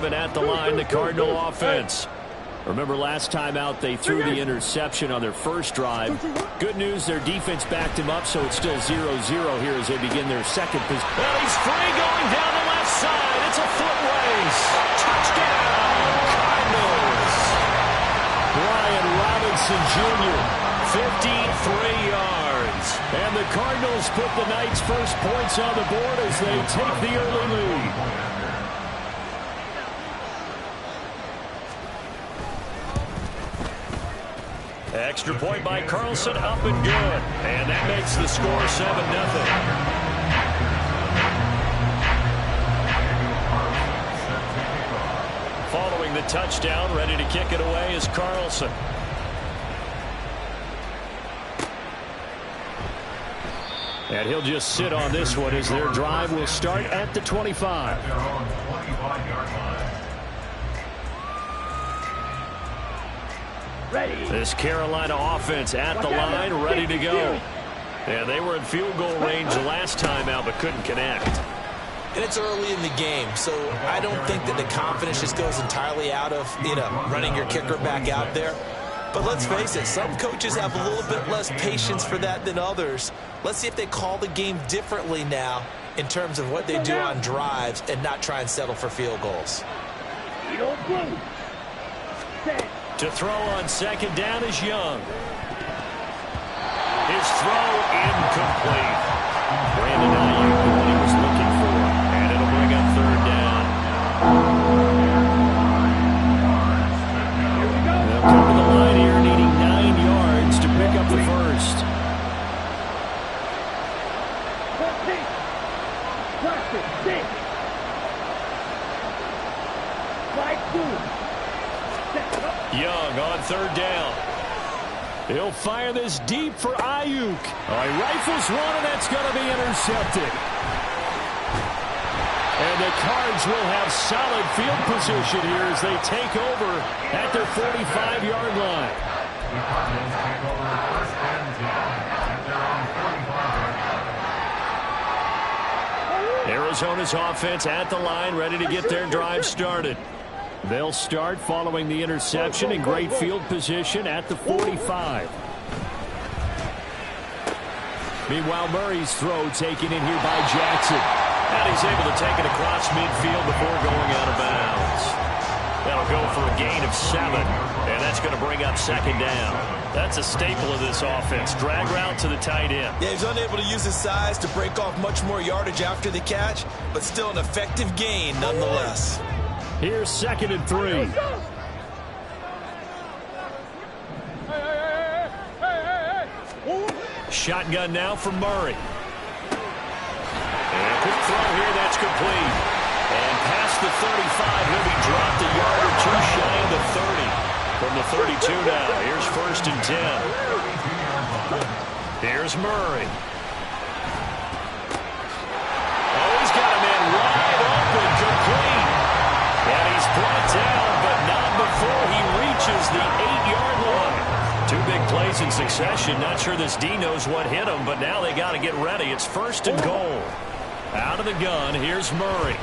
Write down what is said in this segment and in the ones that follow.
drive, and at the line, the Cardinal offense. Remember last time out, they threw the interception on their first drive. Good news, their defense backed him up, so it's still 0-0 here as they begin their second possession. Well, he's free going down the left side. It's a foot race. Touchdown, Cardinals. Brian Robinson Jr., 53 yards. And the Cardinals put the night's first points on the board as they take the early lead. Extra point by Carlson, up and good. And that makes the score 7-0. Following the touchdown, ready to kick it away is Carlson. And he'll just sit on this one as their drive will start at the 25. This Carolina offense at the line, ready to go. And they were in field goal range the last time out, but couldn't connect. And it's early in the game, so I don't think that the confidence just goes entirely out of, running your kicker back out there. But let's face it, some coaches have a little bit less patience for that than others. Let's see if they call the game differently now in terms of what they do on drives and not try and settle for field goals. To throw on second down is Young. His throw incomplete. Brandon Ayuk, what he was looking for. And it'll bring up third down. They'll come to the line here needing 9 yards to pick up the first. Young on third down. He'll fire this deep for Ayuk. Oh, he rifles one, and that's going to be intercepted. And the Cards will have solid field position here as they take over at their 45-yard line. Arizona's offense at the line, ready to get their drive started. They'll start following the interception in great field position at the 45. Meanwhile, Murray's throw taken in here by Jackson. And he's able to take it across midfield before going out of bounds. That'll go for a gain of 7. And that's going to bring up second down. That's a staple of this offense. Drag route to the tight end. Yeah, he's unable to use his size to break off much more yardage after the catch, but still an effective gain nonetheless. Here's 2nd and 3. Shotgun now for Murray. And quick throw here, that's complete. And past the 35, he'll be dropped a yard or two shy of the 30. From the 32 now, here's 1st and 10. Here's Murray. Oh, he's got a man wide open, complete. And he's brought down, but not before he reaches the 8-yard line. 2 big plays in succession. Not sure this D knows what hit him, but now they got to get ready. It's 1st and goal. Out of the gun, here's Murray.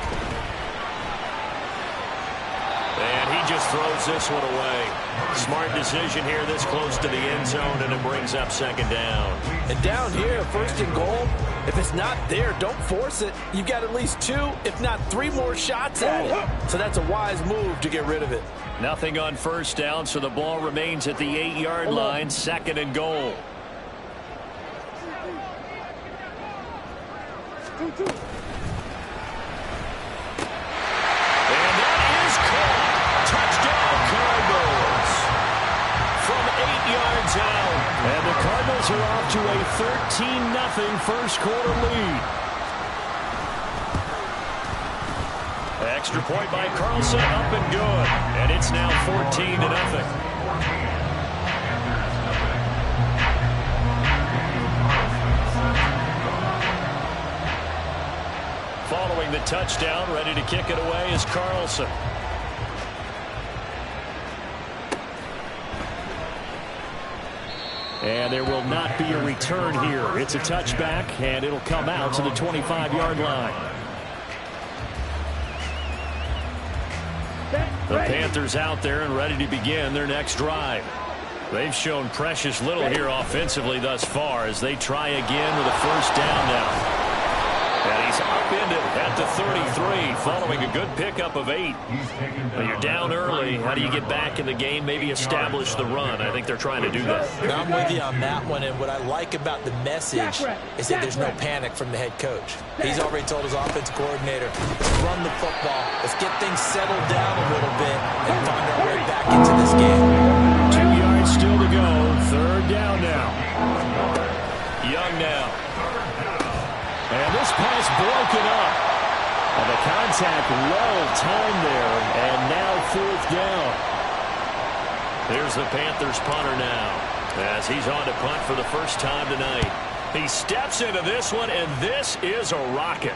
And he just throws this one away. Smart decision here this close to the end zone, and it brings up second down. And down here, 1st and goal, if it's not there, don't force it. You've got at least 2, if not 3 more shots at it. So that's a wise move to get rid of it. Nothing on 1st down, so the ball remains at the 8-yard line, 2nd and goal. And that is caught. Touchdown, Cardinals. From 8 yards out. And the Cardinals are off to a 13-0 first quarter lead. Extra point by Carlson, up and good. And it's now 14-0. Following the touchdown, ready to kick it away is Carlson. And there will not be a return here. It's a touchback, and it'll come out to the 25-yard line. The Panthers out there and ready to begin their next drive. They've shown precious little here offensively thus far as they try again with a first down now. And he's upended at the 33 following a good pickup of 8. When you're down early, how do you get back in the game, maybe establish the run? I think they're trying to do that. I'm with you on that one, and what I like about the message is that there's no panic from the head coach. He's already told his offensive coordinator, let's run the football, let's get things settled down a little bit and find our way back into this game. 2 yards still to go, third down now. Young now. And this pass broken up. And the contact well timed there, and now fourth down. Here's the Panthers punter now as he's on to punt for the first time tonight. He steps into this one, and this is a rocket.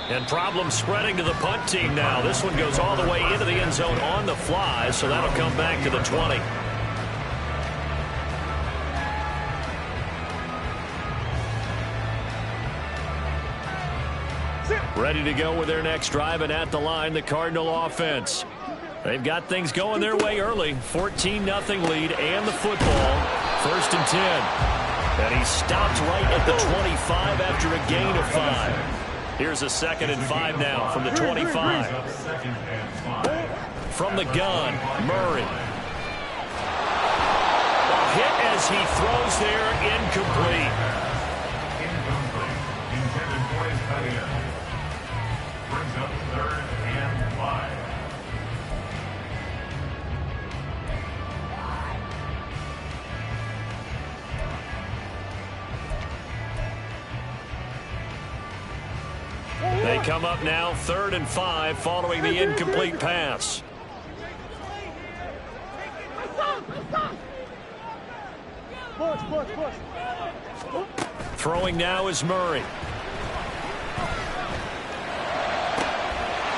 And problems spreading to the punt team now. This one goes all the way into the end zone on the fly, so that'll come back to the 20. Ready to go with their next drive, and at the line, the Cardinal offense. They've got things going their way early. 14-0 lead and the football. First and 10. And he stopped right at the 25 after a gain of 5. Here's a 2nd and 5 now from the 25. From the gun, Murray. A hit as he throws there, incomplete. They come up now 3rd and 5 following the incomplete pass. Throwing now is Murray.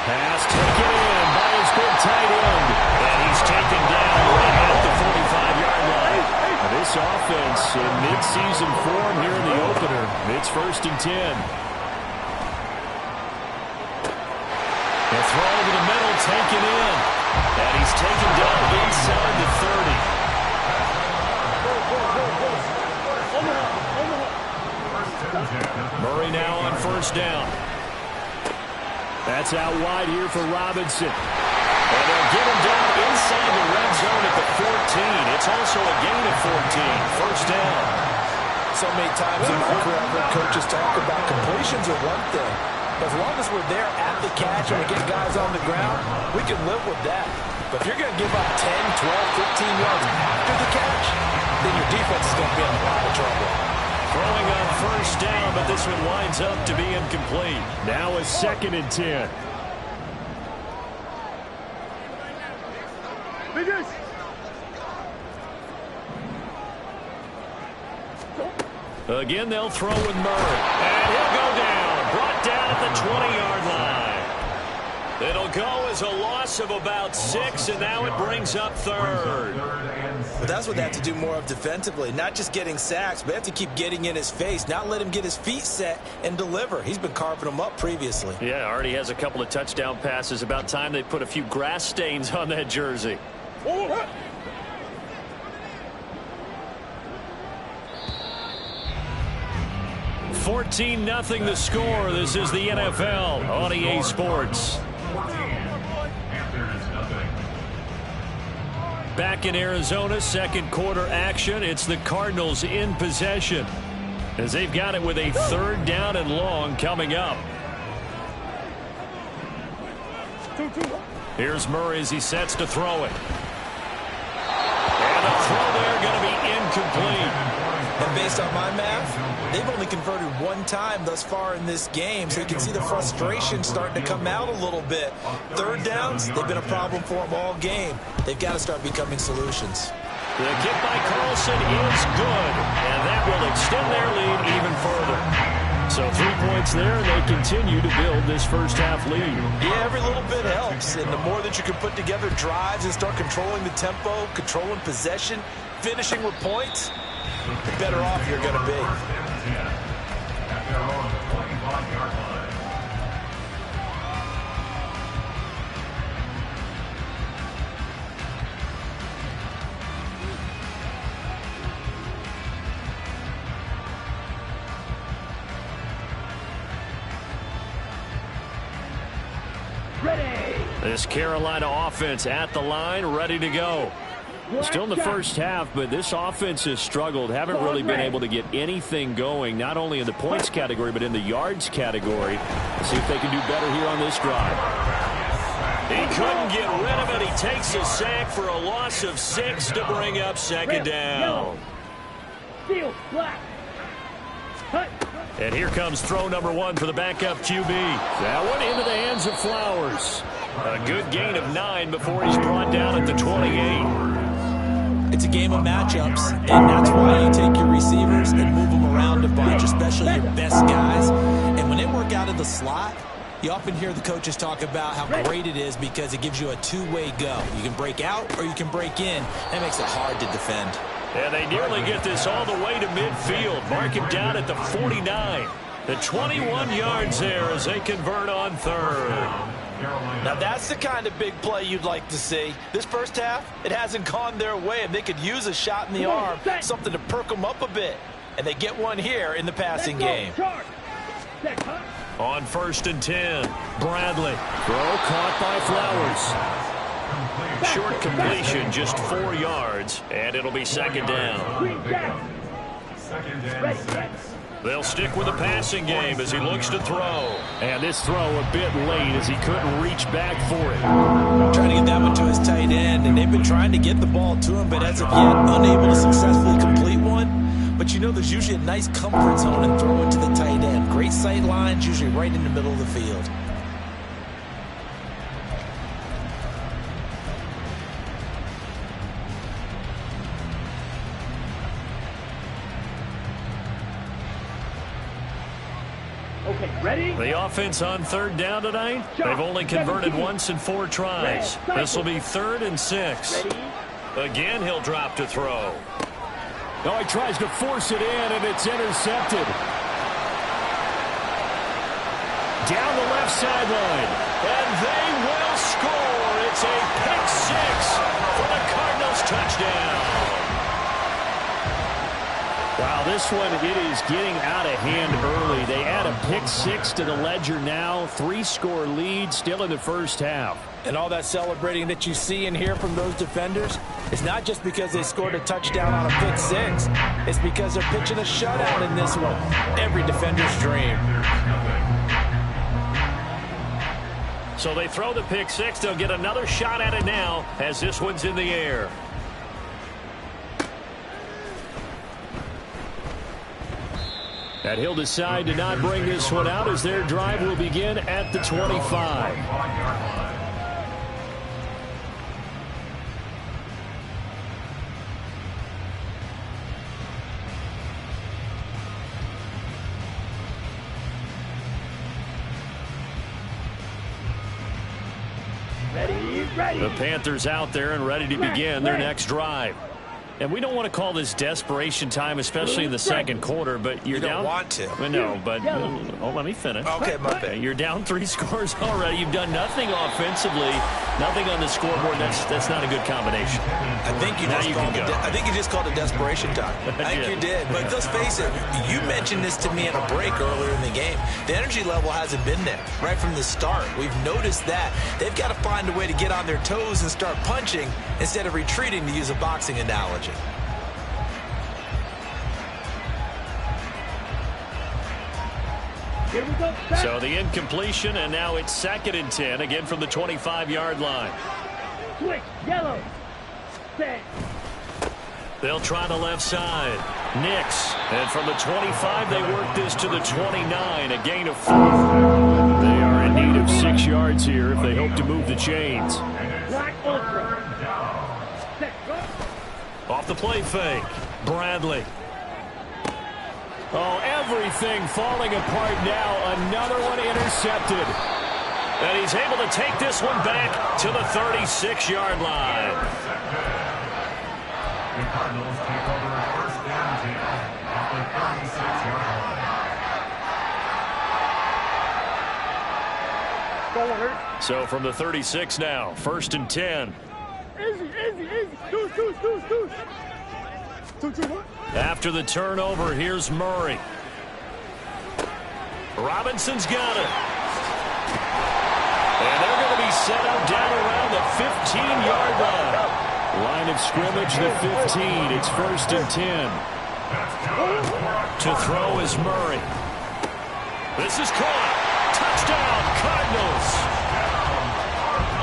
Pass taken in by his big tight end. And he's taken down right at the 45-yard line. This offense in mid-season form here in the opener. It's 1st and 10. The throw to the middle, taken in. And he's taken down inside the 30. Murray now on first down. That's out wide here for Robinson. And they'll get him down inside the red zone at the 14. It's also a gain of 14. First down. So many times in my career, I've heard coaches talk about completions are one thing. As long as we're there at the catch and we get guys on the ground, we can live with that. But if you're going to give up 10, 12, 15 yards after the catch, then your defense is going to be in a lot of trouble. Throwing on first down, but this one winds up to be incomplete. Now a 2nd and 10. Again, they'll throw with Murray. And he'll go down. Brought down at the 20-yard line. It'll go as a loss of about 6, and now it brings up 3rd. But that's what they have to do more of defensively. Not just getting sacks, but they have to keep getting in his face, not let him get his feet set and deliver. He's been carving them up previously. Yeah, already has a couple of touchdown passes. About time they put a few grass stains on that jersey. 14-0 the score. This is the NFL on EA Sports. Back in Arizona, second quarter action. It's the Cardinals in possession as they've got it with a 3rd down and long coming up. Here's Murray as he sets to throw it. And the throw there going to be incomplete. And based on my math, they've only converted 1 time thus far in this game, so you can see the frustration starting to come out a little bit. 3rd downs, they've been a problem for them all game. They've got to start becoming solutions. The kick by Carlson is good, and that will extend their lead even further. So 3 points there, and they continue to build this first half lead. Yeah, every little bit helps, and the more that you can put together drives and start controlling the tempo, controlling possession, finishing with points, the better off you're going to be. This Carolina offense at the line, ready to go. Still in the first half, but this offense has struggled. Haven't really been able to get anything going, not only in the points category, but in the yards category. Let's see if they can do better here on this drive. He couldn't get rid of it. He takes a sack for a loss of 6 to bring up second down. And here comes throw number 1 for the backup QB. That one into the hands of Flowers. A good gain of 9 before he's brought down at the 28. It's a game of matchups, and that's why you take your receivers and move them around a bunch, especially your best guys. And when they work out of the slot, you often hear the coaches talk about how great it is because it gives you a two-way go. You can break out or you can break in. That makes it hard to defend. And they nearly get this all the way to midfield. Mark him down at the 49. The 21 yards there as they convert on third. Now that's the kind of big play you'd like to see. This first half, it hasn't gone their way, and they could use a shot in the arm, something to perk them up a bit. And they get one here in the passing game. On 1st and 10, Bradley. Throw caught by Flowers. Short completion, just 4 yards, and it'll be second down. They'll stick with the passing game as he looks to throw. And this throw a bit late as he couldn't reach back for it. Trying to get that one to his tight end, and they've been trying to get the ball to him, but as of yet, unable to successfully complete one. But you know there's usually a nice comfort zone in throwing to the tight end. Great sight lines, usually right in the middle of the field. The offense on 3rd down tonight, they've only converted once in 4 tries. This will be 3rd and 6. Again, he'll drop to throw. Oh, he tries to force it in, and it's intercepted. Down the left sideline, and they will score. It's a pick 6 for the Cardinals touchdown. Wow, this one, it is getting out of hand early. They add a pick 6 to the ledger now. 3-score lead still in the first half. And all that celebrating that you see and hear from those defenders, it's not just because they scored a touchdown on a pick 6. It's because they're pitching a shutout in this one. Every defender's dream. So they throw the pick 6. They'll get another shot at it now as this one's in the air. And he'll decide to not bring this one out as their drive will begin at the 25. Ready. The Panthers out there and ready to begin their next drive. And we don't want to call this desperation time, especially in the second quarter, but you're down. You don't want to. No, but let me finish. Okay, my bad. You're down 3 scores already. You've done nothing offensively, nothing on the scoreboard. That's not a good combination. I think you just called it desperation time. I think you did. But let's face it, you mentioned this to me in a break earlier in the game. The energy level hasn't been there right from the start. We've noticed that. They've got to find a way to get on their toes and start punching instead of retreating, to use a boxing analogy. So the incompletion, and now it's 2nd and 10, again from the 25-yard line. Switch, yellow. Set. They'll try the left side. Nix. And from the 25, they work this to the 29, a gain of 4. They are in need of 6 yards here if they hope to move the chains. Black ultra. Set. Off the play fake. Bradley. Oh, everything falling apart now. Another one intercepted. And he's able to take this one back to the 36-yard line. The Cardinals take over 1st and 10 at the 36-yard line. So from the 36 now, 1st and 10. Easy. Two. After the turnover, here's Murray. Robinson's got it. And they're going to be 15-yard line. Line of scrimmage, the 15. It's 1st and 10. To throw is Murray. This is caught. Touchdown, Cardinals.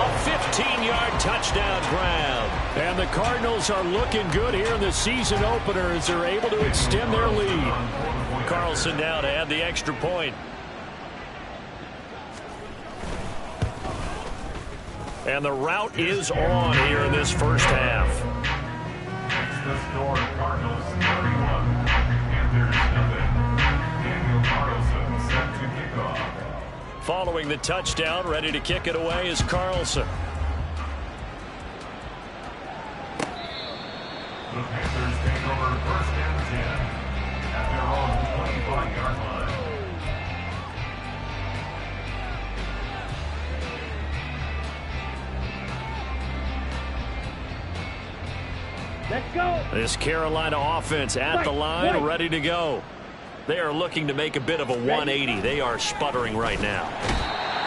A 15-yard touchdown grab. And the Cardinals are looking good here in the season opener as they're able to extend their lead. Carlson now to add the extra point. And the route is on here in this first half. The score, Cardinals 31, Panthers nothing. Daniel Carlson set to kick off. Following the touchdown, ready to kick it away is Carlson. The Panthers take over 1st and 10 at their own 25-yard line. Let's go. This Carolina offense at the line, ready to go. They are looking to make a bit of a 180. They are sputtering right now.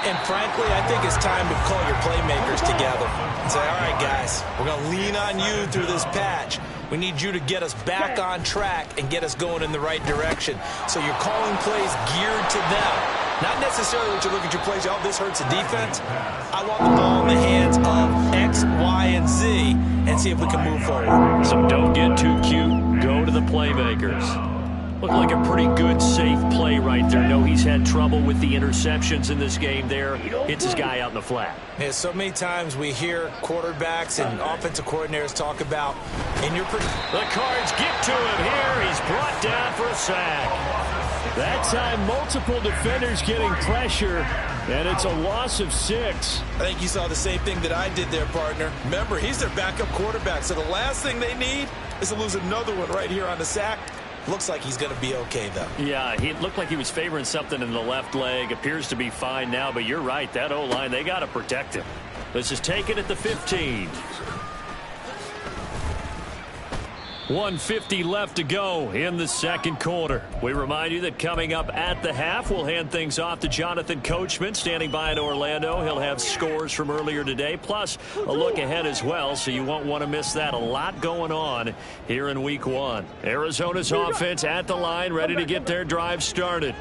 And frankly, I think it's time to call your playmakers together and say, all right, guys, we're going to lean on you through this patch. We need you to get us back on track and get us going in the right direction. So you're calling plays geared to them. Not necessarily that you look at your plays, oh, this hurts the defense. I want the ball in the hands of X, Y, and Z and see if we can move forward. So don't get too cute. Go to the playmakers. Looked like a pretty good, safe play right there. No, he's had trouble with the interceptions in this game there. Hits his guy out in the flat. Yeah, so many times we hear quarterbacks and offensive coordinators talk about in your... The Cards get to him here. He's brought down for a sack. That time, multiple defenders getting pressure, and it's a loss of 6. I think you saw the same thing that I did there, partner. Remember, he's their backup quarterback, so the last thing they need is to lose another one right here on the sack. Looks like he's going to be okay, though. Yeah, he looked like he was favoring something in the left leg. Appears to be fine now, but you're right. That O-line, they got to protect him. This is taken at the 15. 1:50 left to go in the second quarter. We remind you that coming up at the half, we'll hand things off to Jonathan Coachman, standing by in Orlando. He'll have scores from earlier today, plus a look ahead as well, so you won't want to miss that. A lot going on here in Week 1. Arizona's offense at the line, ready to get their drive started.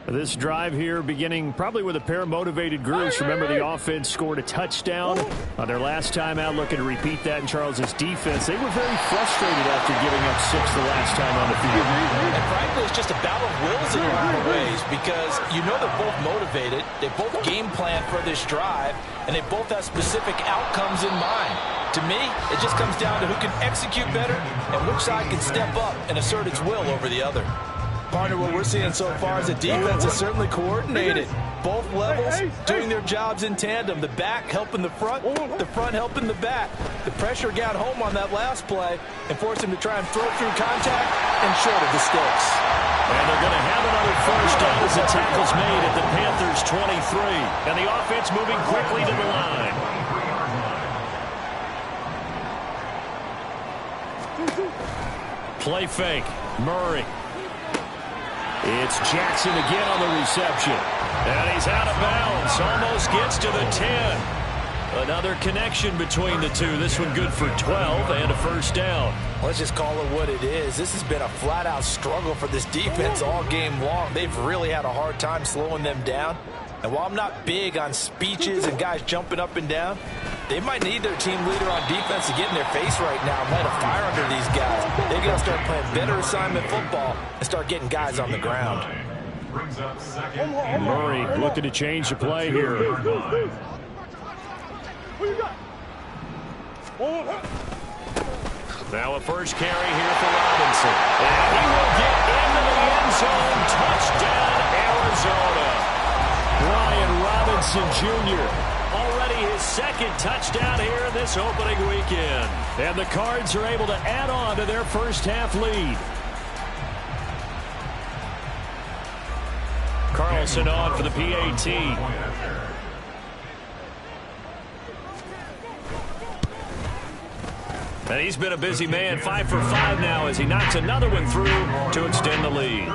This drive here beginning probably with a pair of motivated groups. Remember, the offense scored a touchdown on their last time out, looking to repeat that in Charles's defense. They were very frustrated after giving up 6 the last time on the field. And frankly, it's just a battle of wills in a lot of ways because you know they're both motivated. They both game plan for this drive, and they both have specific outcomes in mind. To me, it just comes down to who can execute better and which side can step up and assert its will over the other. Partner, what we're seeing so far is the defense is certainly coordinated. Both levels doing their jobs in tandem. The back helping the front helping the back. The pressure got home on that last play and forced him to try and throw through contact and short of the sticks. And they're going to have another first down as the tackle's made at the Panthers' 23. And the offense moving quickly to the line. Play fake. Murray. It's Jackson again on the reception. And he's out of bounds. Almost gets to the 10. Another connection between the two. This one good for 12 and a first down. Let's just call it what it is. This has been a flat-out struggle for this defense all game long. They've really had a hard time slowing them down. And while I'm not big on speeches and guys jumping up and down, they might need their team leader on defense to get in their face right now and light a fire under these guys. They've got to start playing better assignment football and start getting guys on the ground. Murray looking to change the play here. Now a first carry here for Robinson. And he will get into the end zone. Touchdown, Arizona. Brian Robinson Jr. Already his second touchdown here in this opening weekend. And the Cards are able to add on to their first half lead. Carlson on for the PAT. And he's been a busy man, 5 for 5 now as he knocks another one through to extend the lead.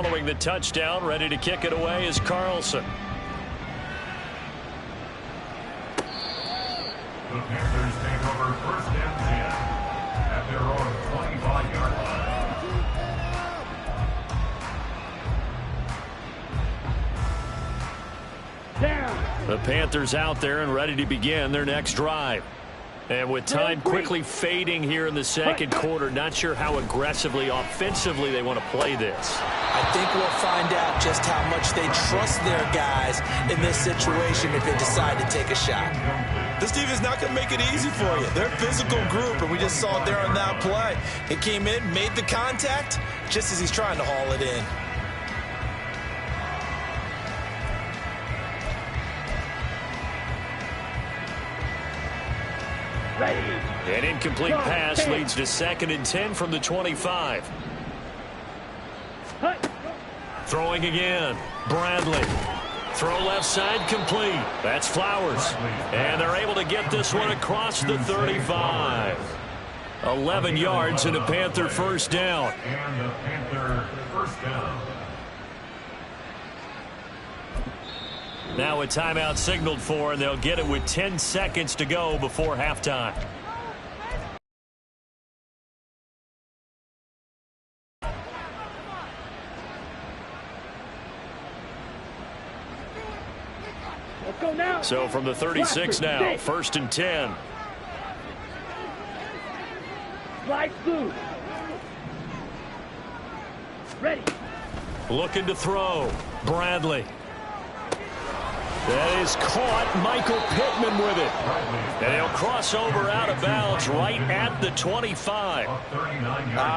following the touchdown. Ready to kick it away is Carlson. The Panthers take over first and 10 at their own 25-yard line. Down. The Panthers out there and ready to begin their next drive. And with time quickly fading here in the second quarter, not sure how aggressively, offensively they want to play this. I think we'll find out just how much they trust their guys in this situation if they decide to take a shot. This team is not going to make it easy for you. They're a physical group, and we just saw it there on that play. He came in, made the contact, just as he's trying to haul it in. An incomplete pass leads to 2nd and 10 from the 25. Throwing again. Bradley. Throw left side complete. That's Flowers. And they're able to get this one across the 35. 11 yards and a Panther first down. And the Panther first down. Now a timeout signaled for, and they'll get it with 10 seconds to go before halftime. Let's go now. So from the 36 now, 1st and 10. Slide through. Ready. Looking to throw. Bradley. That is caught. Michael Pittman with it. And he'll cross over out of bounds right at the 25.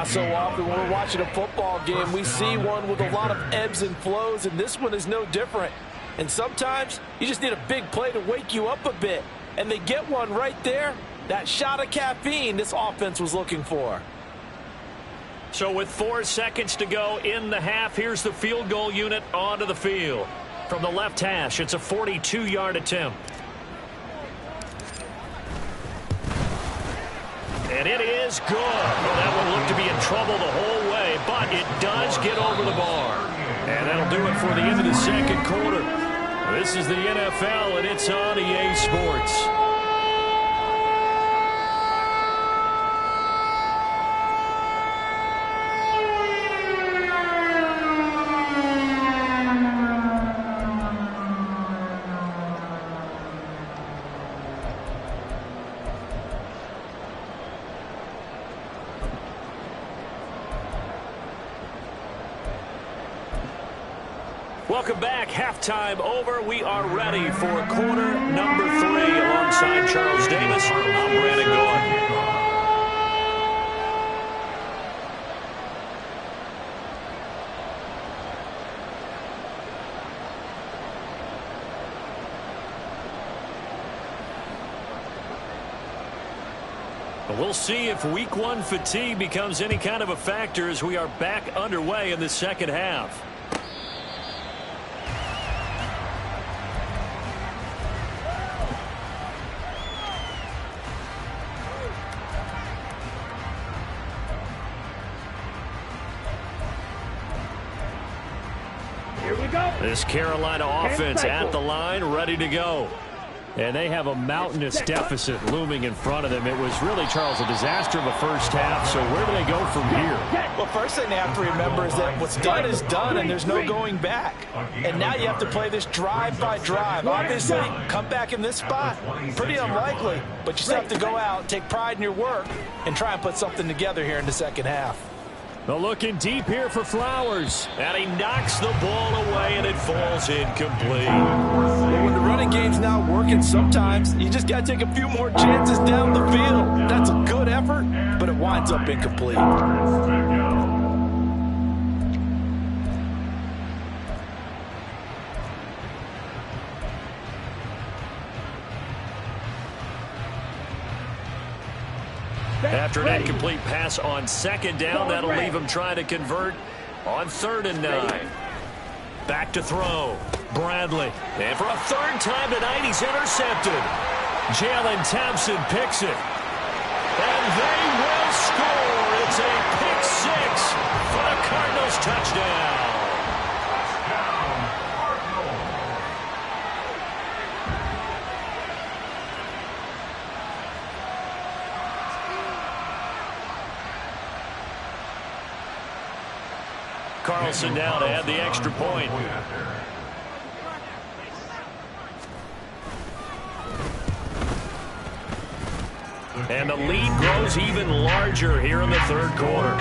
So often when we're watching a football game, we see one with a lot of ebbs and flows, and this one is no different. And sometimes you just need a big play to wake you up a bit. And they get one right there. That shot of caffeine this offense was looking for. So with 4 seconds to go in the half, here's the field goal unit onto the field. From the left hash, it's a 42-yard attempt. And it is good. Well, that one looked to be in trouble the whole way, but it does get over the bar. And that'll do it for the end of the second quarter. This is the NFL, and it's on EA Sports. Welcome back. Halftime over. We are ready for quarter number 3. Alongside Charles Davis, I'm Brandon Gaughan. We'll see if week 1 fatigue becomes any kind of a factor as we are back underway in the second half. Here we go. This Carolina offense at the line, ready to go. And they have a mountainous deficit looming in front of them. It was really, Charles, a disaster of a first half. So where do they go from here? Well, first thing they have to remember is that what's done is done, and there's no going back. And now you have to play this drive by drive. Obviously, come back in this spot, pretty unlikely. But you still have to go out, take pride in your work, and try and put something together here in the second half. They're looking deep here for Flowers. And he knocks the ball away, and it falls incomplete. But when the running game's not working, sometimes you just got to take a few more chances down the field. That's a good effort, but it winds up incomplete. After an incomplete pass on second down, that'll leave him trying to convert on 3rd and 9. Back to throw. Bradley. And for a 3rd time tonight, he's intercepted. Jalen Thompson picks it. And they will score. It's a pick 6 for the Cardinals touchdown. Carlson now to add the extra point. And the lead grows even larger here in the third quarter.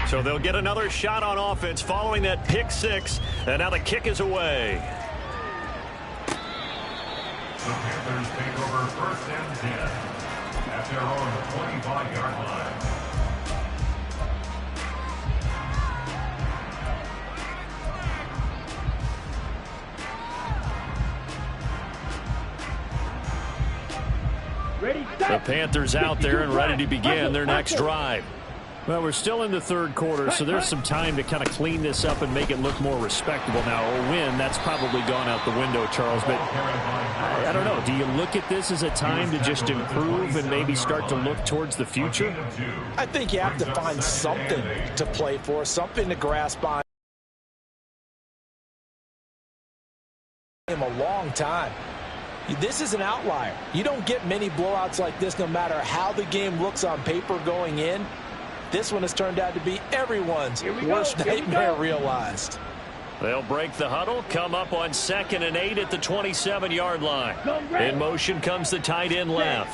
So they'll get another shot on offense following that pick six. And now the kick is away. The Panthers take over first and 10 at their own 25-yard line. The Panthers out there and ready to begin their next drive. Well, we're still in the third quarter, so there's some time to kind of clean this up and make it look more respectable. Now, a win, that's probably gone out the window, Charles, but I don't know. Do you look at this as a time to just improve and maybe start to look towards the future? I think you have to find something to play for, something to grasp on. A long time. This is an outlier. You don't get many blowouts like this no matter how the game looks on paper going in. This one has turned out to be everyone's worst nightmare realized. They'll break the huddle, come up on 2nd and 8 at the 27-yard line. In motion comes the tight end left.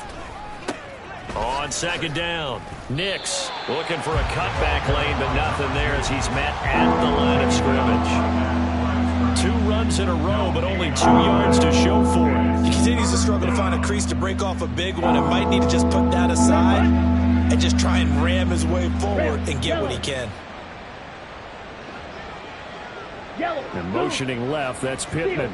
On 2nd down, Nix looking for a cutback lane, but nothing there as he's met at the line of scrimmage. 2 runs in a row, but only 2 yards to show for it. He continues to struggle to find a crease to break off a big one and might need to just put that aside and just try and ram his way forward and get what he can. And motioning left, that's Pittman.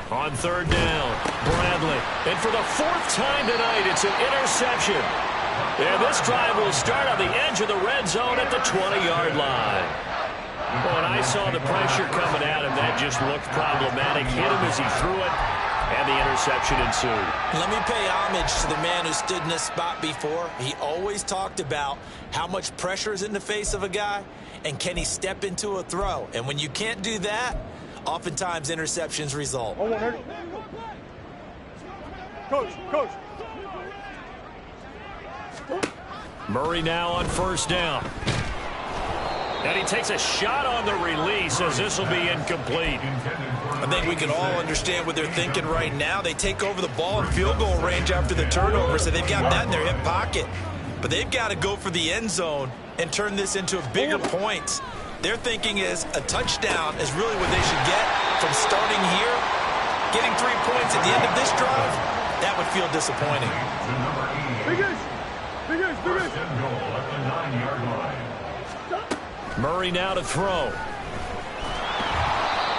On 3rd down, Bradley. And for the 4th time tonight, it's an interception. And this drive will start on the edge of the red zone at the 20-yard line. When I saw the pressure coming at him, that just looked problematic. Hit him as he threw it, and the interception ensued. Let me pay homage to the man who stood in this spot before. He always talked about how much pressure is in the face of a guy, and can he step into a throw. And when you can't do that, oftentimes interceptions result. Coach. Murray now on 1st down. And he takes a shot on the release as this will be incomplete. I think we can all understand what they're thinking right now. They take over the ball in field goal range after the turnover, so they've got that in their hip pocket. But they've got to go for the end zone and turn this into a bigger point. Their thinking is a touchdown is really what they should get from starting here. Getting 3 points at the end of this drive, that would feel disappointing. First and goal at the 9-yard line. Murray now to throw.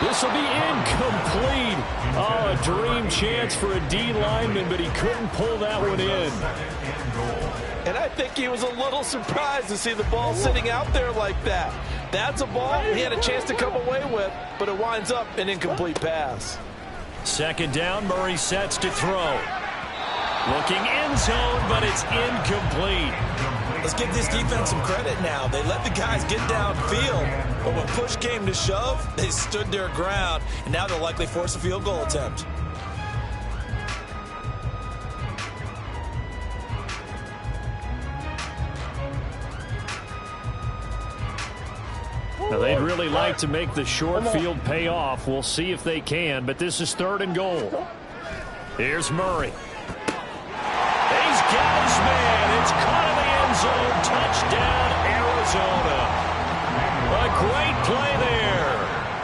This will be incomplete. Oh, a dream chance for a D lineman, but he couldn't pull that one in. And I think he was a little surprised to see the ball sitting out there like that. That's a ball he had a chance to come away with, but it winds up an incomplete pass. 2nd down, Murray sets to throw. Looking end zone, but it's incomplete. Let's give this defense some credit now. They let the guys get downfield, but when push came to shove, they stood their ground, and now they'll likely force a field goal attempt. Now, they'd really like to make the short field pay off. We'll see if they can, but this is 3rd and goal. Here's Murray. He's got his man. It's caught in the end zone. Touchdown, Arizona. A great play there.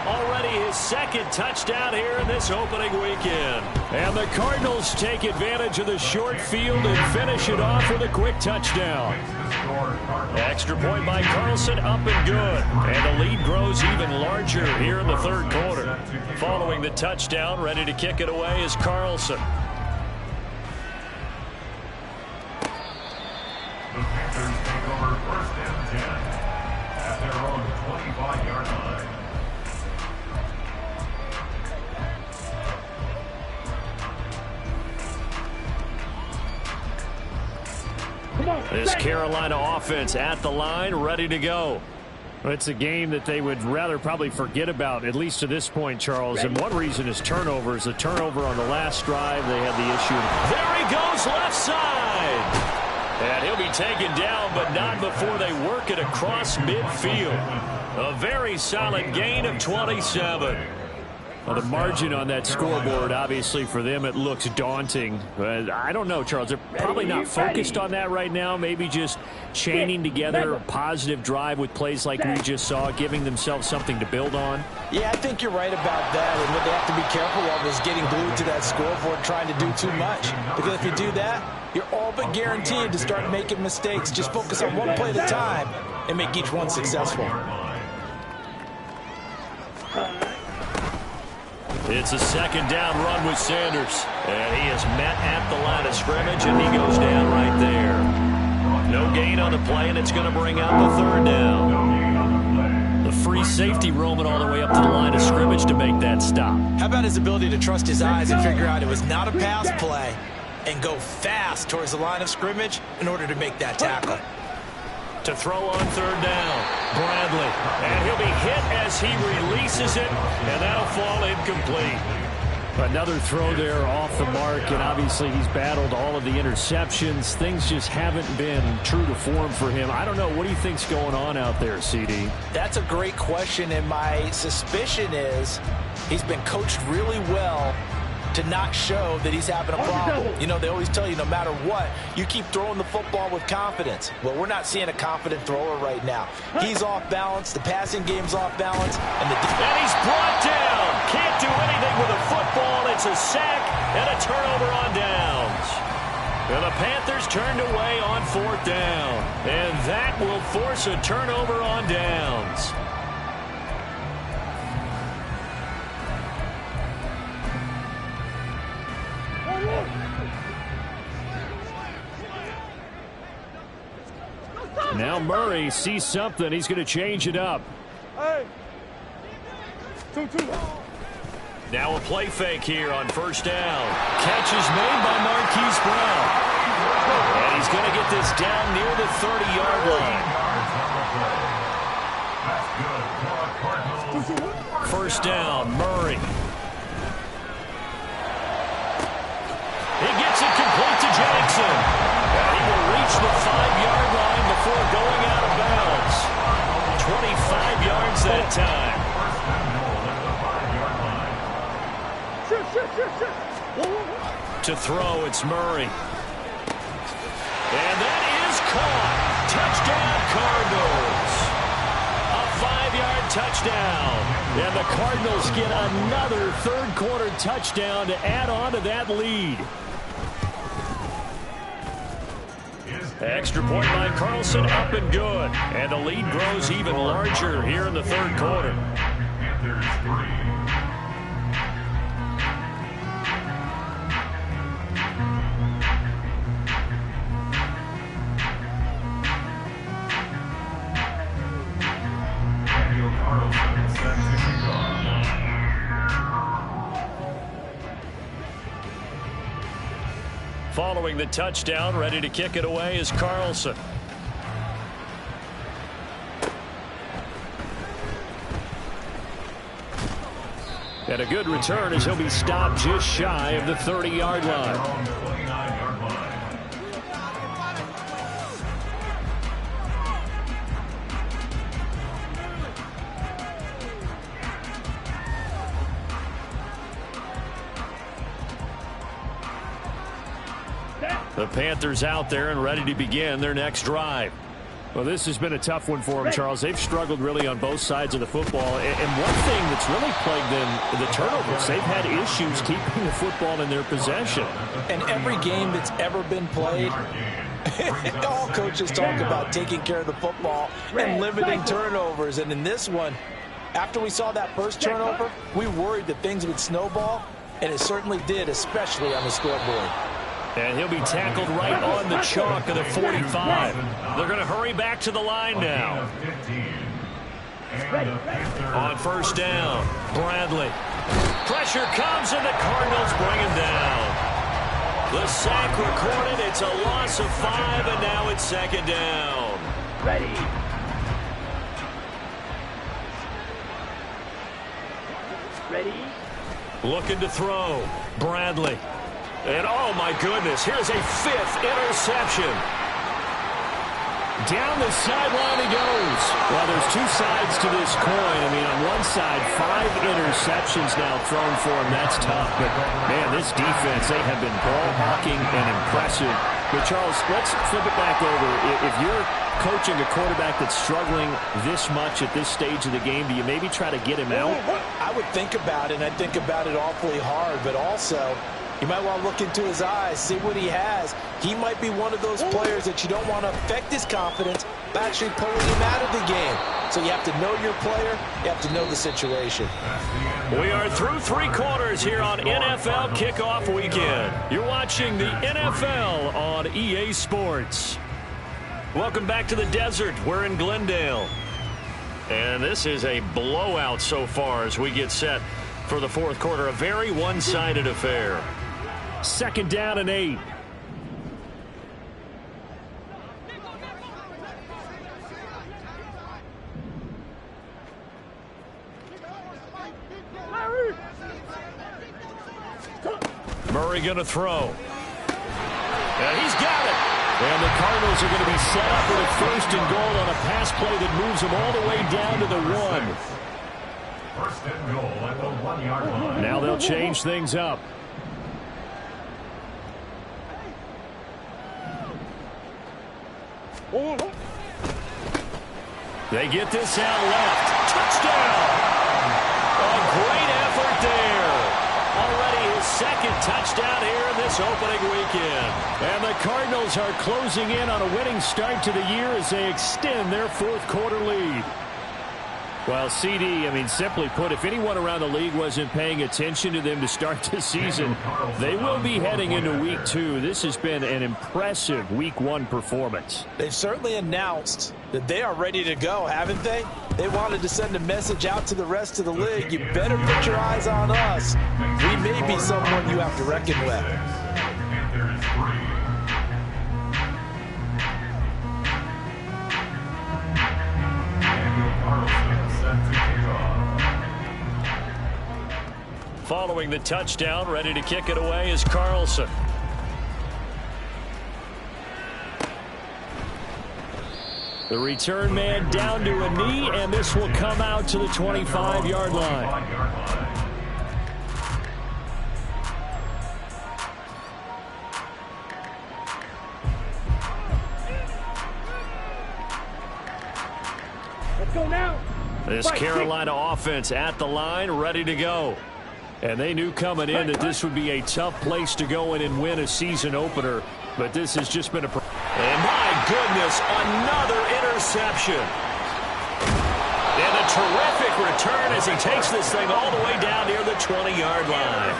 Already his 2nd touchdown here in this opening weekend. And the Cardinals take advantage of the short field and finish it off with a quick touchdown. Extra point by Carlson, up and good. And the lead grows even larger here in the 3rd quarter. Following the touchdown, ready to kick it away is Carlson. The Panthers take over first and 10 at their own 25-yard line. This Carolina offense at the line, ready to go. It's a game that they would rather probably forget about, at least to this point, Charles. And one reason is turnovers. A turnover on the last drive, they had the issue. There he goes, left side. And he'll be taken down, but not before they work it across midfield. A very solid gain of 27. Well, the margin on that scoreboard, obviously, for them, it looks daunting. But I don't know, Charles. They're probably not focused on that right now. Maybe just chaining together a positive drive with plays like we just saw, giving themselves something to build on. Yeah, I think you're right about that. And what they have to be careful of is getting glued to that scoreboard, trying to do too much. Because if you do that, you're all but guaranteed to start making mistakes. Just focus on one play at a time and make each one successful. It's a second down run with Sanders. And he is met at the line of scrimmage, and he goes down right there. No gain on the play, and it's going to bring out the third down. The free safety roaming all the way up to the line of scrimmage to make that stop. How about his ability to trust his eyes and figure out it was not a pass play and go fast towards the line of scrimmage in order to make that tackle? To throw on third down, Bradley. And he'll be hit as he releases it, and that'll fall incomplete. Another throw there off the mark, and obviously he's battled all of the interceptions. Things just haven't been true to form for him. I don't know. What do you think's going on out there, CD? That's a great question, and my suspicion is he's been coached really well to not show that he's having a problem. You know, they always tell you no matter what, you keep throwing the football with confidence. Well, we're not seeing a confident thrower right now. He's off balance. The passing game's off balance. And he's brought down. Can't do anything with a football. It's a sack and a turnover on downs. And the Panthers turned away on fourth down. And that will force a turnover on downs. Now Murray sees something. He's going to change it up. Hey. 2-2. Now a play fake here on first down. Catch is made by Marquise Brown. And he's going to get this down near the 30-yard line. First down, Murray. He gets it complete to Jackson. And he will reach the 5-yard line before going out of bounds. 25 yards that time. To throw, it's Murray. And that is caught. Touchdown, Cardinals. A 5-yard touchdown. And the Cardinals get another third-quarter touchdown to add on to that lead. Extra point by Carlson, up and good. And the lead grows even larger here in the third quarter. Following the touchdown, ready to kick it away is Carlson. And a good return as he'll be stopped just shy of the 30-yard line. The Panthers out there and ready to begin their next drive. Well, this has been a tough one for them, Charles. They've struggled really on both sides of the football. And one thing that's really plagued them, the turnovers. They've had issues keeping the football in their possession. And every game that's ever been played, all coaches talk about taking care of the football and limiting turnovers. And in this one, after we saw that first turnover, we worried that things would snowball, and it certainly did, especially on the scoreboard. And he'll be tackled right on the chalk of the 45. They're going to hurry back to the line now. On first down, Bradley. Pressure comes, and the Cardinals bring him down. The sack recorded. It's a loss of 5, and now it's second down. Ready. Looking to throw. Bradley. And oh my goodness, here's a 5th interception. Down the sideline he goes. Well, there's two sides to this coin. I mean, on one side, 5 interceptions now thrown for him. That's tough. But, man, this defense, they have been ball-hawking and impressive. But, Charles, let's flip it back over. If you're coaching a quarterback that's struggling this much at this stage of the game, do you maybe try to get him out? I would think about it, and I think about it awfully hard. But also, you might want to look into his eyes, see what he has. He might be one of those players that you don't want to affect his confidence by actually pulling him out of the game. So you have to know your player. You have to know the situation. We are through 3 quarters here on NFL Kickoff Weekend. You're watching the NFL on EA Sports. Welcome back to the desert. We're in Glendale. And this is a blowout so far as we get set for the 4th quarter. A very one-sided affair. 2nd down and 8. Murray going to throw. And he's got it. And the Cardinals are going to be set up with a 1st and goal on a pass play that moves them all the way down to the 1. 1st and goal at the 1-yard line. Now they'll change things up. They get this out left. Touchdown! A great effort there. Already his 2nd touchdown here in this opening weekend. And the Cardinals are closing in on a winning start to the year as they extend their 4th quarter lead. Well, CD, I mean, simply put, if anyone around the league wasn't paying attention to them to start this season, they will be heading into Week 2. This has been an impressive Week 1 performance. They've certainly announced that they are ready to go, haven't they? They wanted to send a message out to the rest of the league. You better put your eyes on us. We may be someone you have to reckon with. Following the touchdown, ready to kick it away is Carlson. The return man down to a knee, and this will come out to the 25-yard line. Let's go now. This Carolina offense at the line, ready to go. And they knew coming in that this would be a tough place to go in and win a season opener. But this has just been a... And my goodness, another interception. And a terrific return as he takes this thing all the way down near the 20-yard line.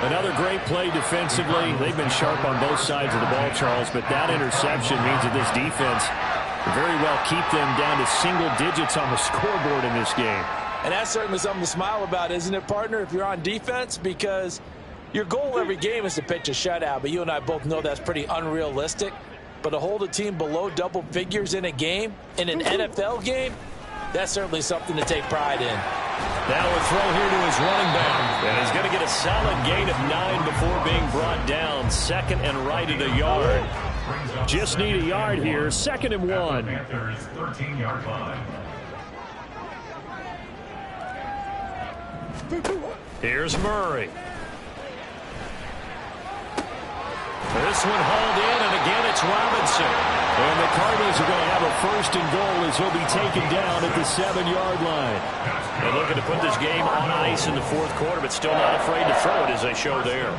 Another great play defensively. They've been sharp on both sides of the ball, Charles, but that interception means that this defense very well keep them down to single digits on the scoreboard in this game. And that's certainly something to smile about, isn't it, partner, if you're on defense? Because your goal every game is to pitch a shutout, but you and I both know that's pretty unrealistic. But to hold a team below double figures in a game, in an NFL game, that's certainly something to take pride in. Now a throw here to his running back. And he's going to get a solid gain of 9 before being brought down. 2nd and right at a yard. Just need a yard here. 2nd and 1. Panthers 13-yard line. Here's Murray. This one hauled in, and again it's Robinson. And the Cardinals are going to have a 1st and goal as he'll be taken down at the 7-yard line. They're looking to put this game on ice in the 4th quarter, but still not afraid to throw it as they show there.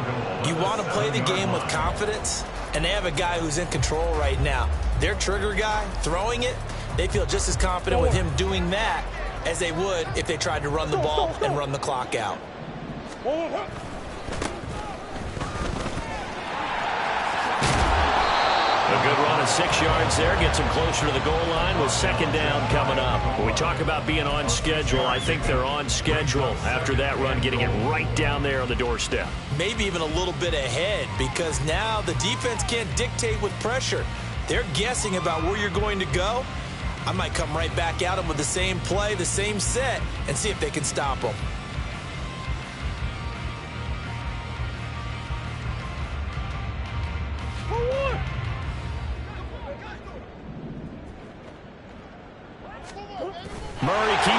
You want to play the game with confidence, and they have a guy who's in control right now. Their trigger guy, throwing it, they feel just as confident with him doing that as they would if they tried to run the ball and run the clock out. A good run of 6 yards there. Gets them closer to the goal line with 2nd down coming up. When we talk about being on schedule, I think they're on schedule after that run, getting it right down there on the doorstep. Maybe even a little bit ahead, because now the defense can't dictate with pressure. They're guessing about where you're going to go. I might come right back at them with the same play, the same set, and see if they can stop them.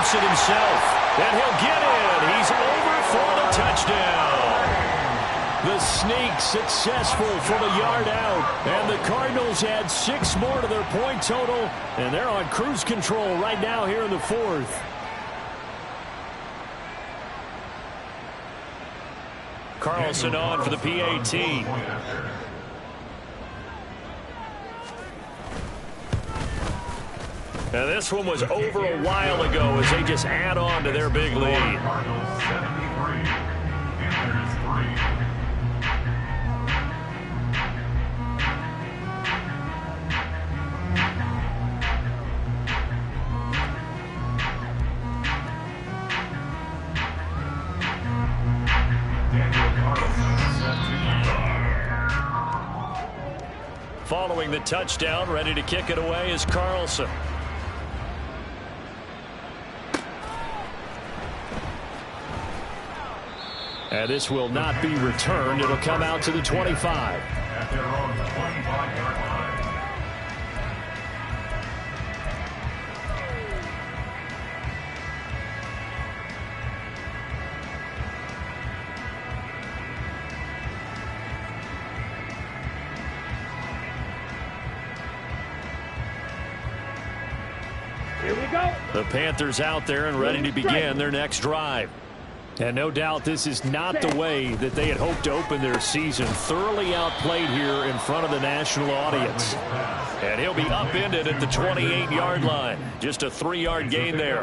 keeps it himself. And he'll get in. He's over for the touchdown. The sneak successful from a yard out. And the Cardinals add 6 more to their point total. And they're on cruise control right now here in the 4th. Carlson on for the PAT. And this one was over a while ago as they just add on to their big lead. Following the touchdown, ready to kick it away is Carlson. And this will not be returned. It'll come out to the 25. At their own 25-yard line. Here we go. The Panthers out there and ready to begin their next drive. And no doubt this is not the way that they had hoped to open their season. Thoroughly outplayed here in front of the national audience. And he'll be upended at the 28-yard line. Just a 3-yard gain there.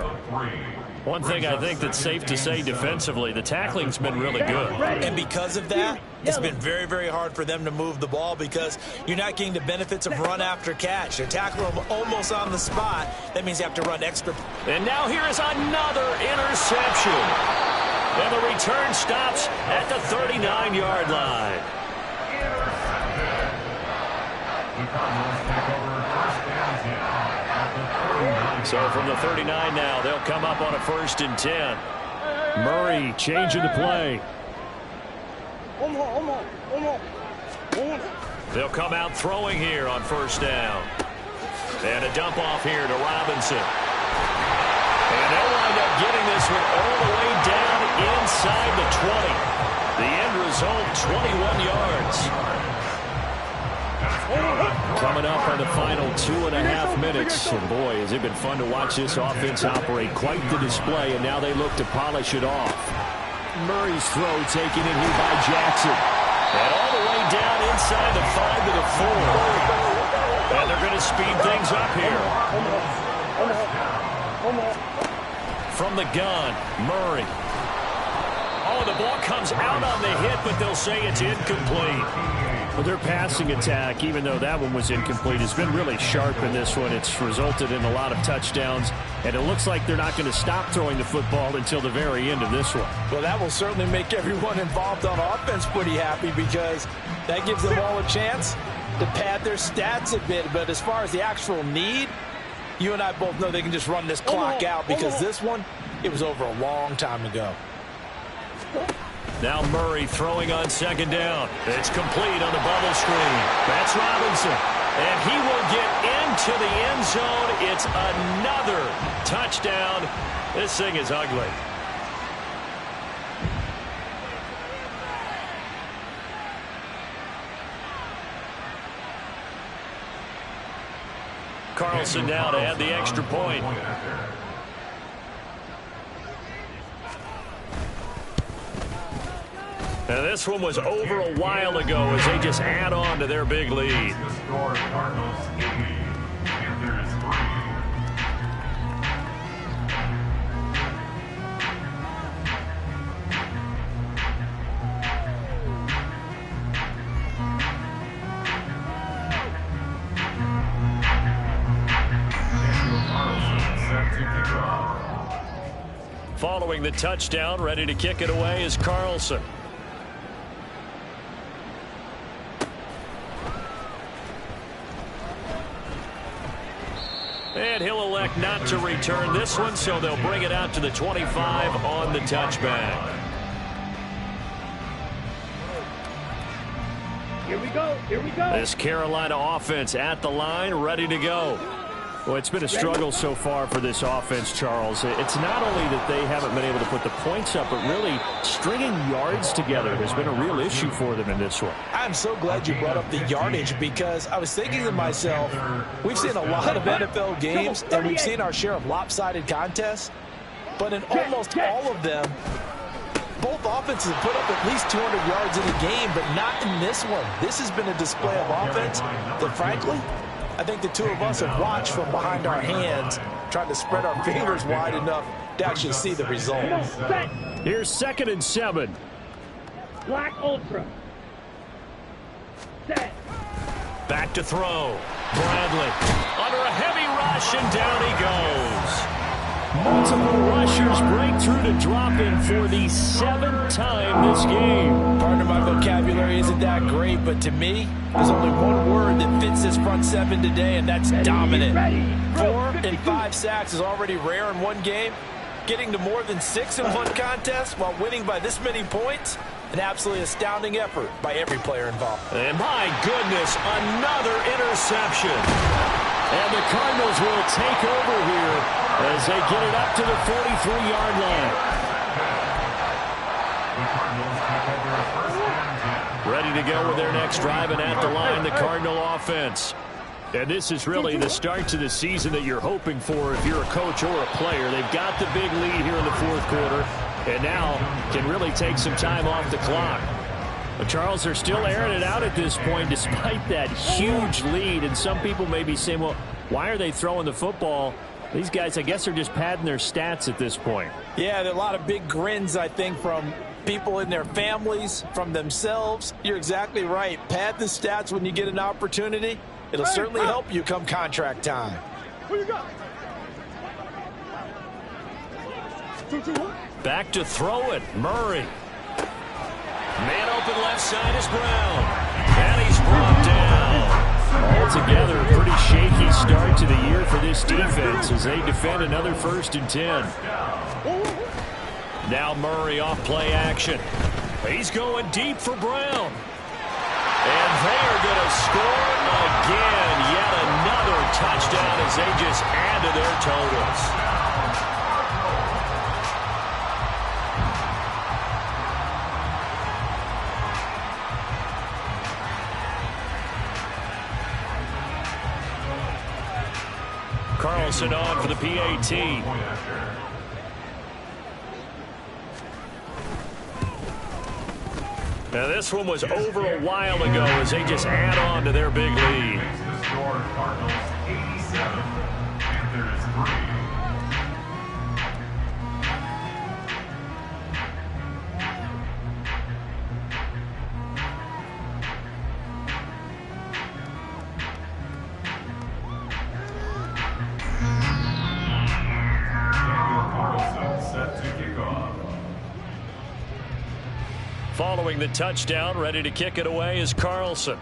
One thing I think that's safe to say defensively, the tackling's been really good. And because of that, it's been very, very hard for them to move the ball because you're not getting the benefits of run after catch. They're tackling them almost on the spot. That means you have to run extra. And now here is another interception. And the return stops at the 39-yard line. So from the 39 now, they'll come up on a 1st and 10. Murray changing the play. They'll come out throwing here on 1st down. And a dump off here to Robinson. And they'll wind up getting this one all the way down inside the 20. The end result, 21 yards. Coming up on the final 2.5 minutes. And boy, has it been fun to watch this offense operate. Quite the display, and now they look to polish it off. Murray's throw taken in here by Jackson. And all the way down inside the 5 to the 4. And they're going to speed things up here. From the gun, Murray. Oh, the ball comes out on the hit, but they'll say it's incomplete. Well, their passing attack, even though that one was incomplete, has been really sharp in this one. It's resulted in a lot of touchdowns, and it looks like they're not going to stop throwing the football until the very end of this one. Well, that will certainly make everyone involved on offense pretty happy because that gives them all a chance to pad their stats a bit. But as far as the actual need, you and I both know they can just run this clock out because this one, it was over a long time ago. Now Murray throwing on 2nd down. It's complete on the bubble screen. That's Robinson. And he will get into the end zone. It's another touchdown. This thing is ugly. Carlson now to add the extra point. And this one was over a while ago as they just add on to their big lead. Following the touchdown, ready to kick it away is Carlson. And he'll elect not to return this one, so they'll bring it out to the 25 on the touchback. Here we go. Here we go. This Carolina offense at the line, ready to go. Well, it's been a struggle so far for this offense, Charles. It's not only that they haven't been able to put the points up, but really stringing yards together has been a real issue for them in this one. I'm so glad you brought up the yardage, because I was thinking to myself, we've seen a lot of NFL games, and we've seen our share of lopsided contests, but in almost all of them, both offenses have put up at least 200 yards in a game, but not in this one. This has been a display of offense that, frankly, I think the two of us have watched from behind our hands, trying to spread our fingers wide enough to actually see the result. Here's 2nd and 7. Black Ultra. Set. Back to throw. Bradley under a heavy rush, and down he goes. Multiple rushers break through to drop in for the 7th time this game. Part of my vocabulary isn't that great, but to me, there's only one word that fits this front 7 today, and that's dominant. 4 and 5 sacks is already rare in one game. Getting to more than 6 in one contest while winning by this many points, an absolutely astounding effort by every player involved. And my goodness, another interception. And the Cardinals will take over here as they get it up to the 43-yard line. Ready to go with their next drive, and at the line, the Cardinal offense. And this is really the start to the season that you're hoping for if you're a coach or a player. They've got the big lead here in the 4th quarter, and now can really take some time off the clock. But Charles, they're still airing it out at this point despite that huge lead. And some people may be saying, well, why are they throwing the football? These guys, I guess, are just padding their stats at this point. Yeah, there are a lot of big grins, I think, from people in their families, from themselves. You're exactly right. Pad the stats when you get an opportunity. It'll certainly help you come contract time. Back to throw it. Murray. Man open left side is Brown. And he's brought down. Altogether, a pretty shaky start to the year for this defense as they defend another 1st and 10. Now Murray off play action. He's going deep for Brown. And they are going to score again. Yet another touchdown as they just add to their totals. Carlson on for the PAT. Now this one was over a while ago as they just add on to their big lead. The score, Cardinals 87, Panthers 3. Following the touchdown, ready to kick it away is Carlson.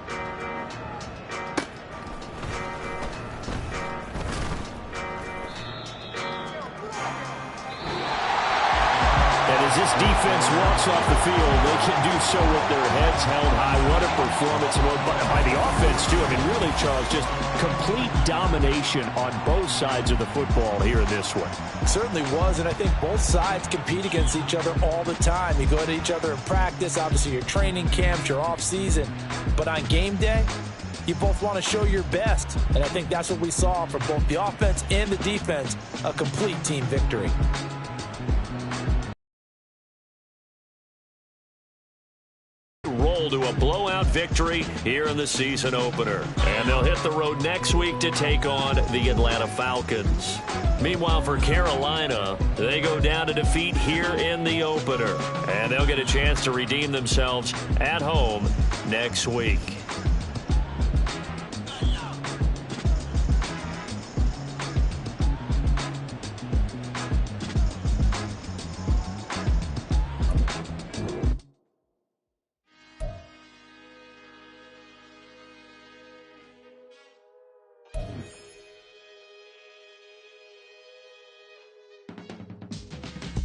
As this defense walks off the field, they can do so with their heads held high. What a performance by the offense, too. I mean, really, Charles, just complete domination on both sides of the football here in this one. Certainly was, and I think both sides compete against each other all the time. You go at each other in practice, obviously your training camps, your off-season. But on game day, you both want to show your best. And I think that's what we saw from both the offense and the defense, a complete team victory. Roll to a blowout victory here in the season opener. And they'll hit the road next week to take on the Atlanta Falcons. Meanwhile, for Carolina, they go down to defeat here in the opener. And they'll get a chance to redeem themselves at home next week.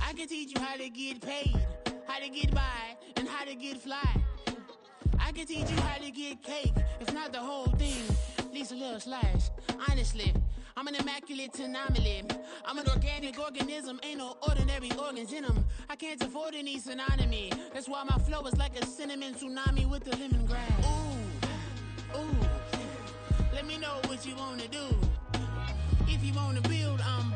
I can teach you how to get paid, how to get by, and how to get fly. I can teach you how to get cake, if not the whole thing, at least a little slice. Honestly, I'm an immaculate anomaly. I'm an organic organism, ain't no ordinary organs in them. I can't afford any synonymy. That's why my flow is like a cinnamon tsunami with the lemongrass. Ooh, let me know what you wanna do. If you wanna build, I'm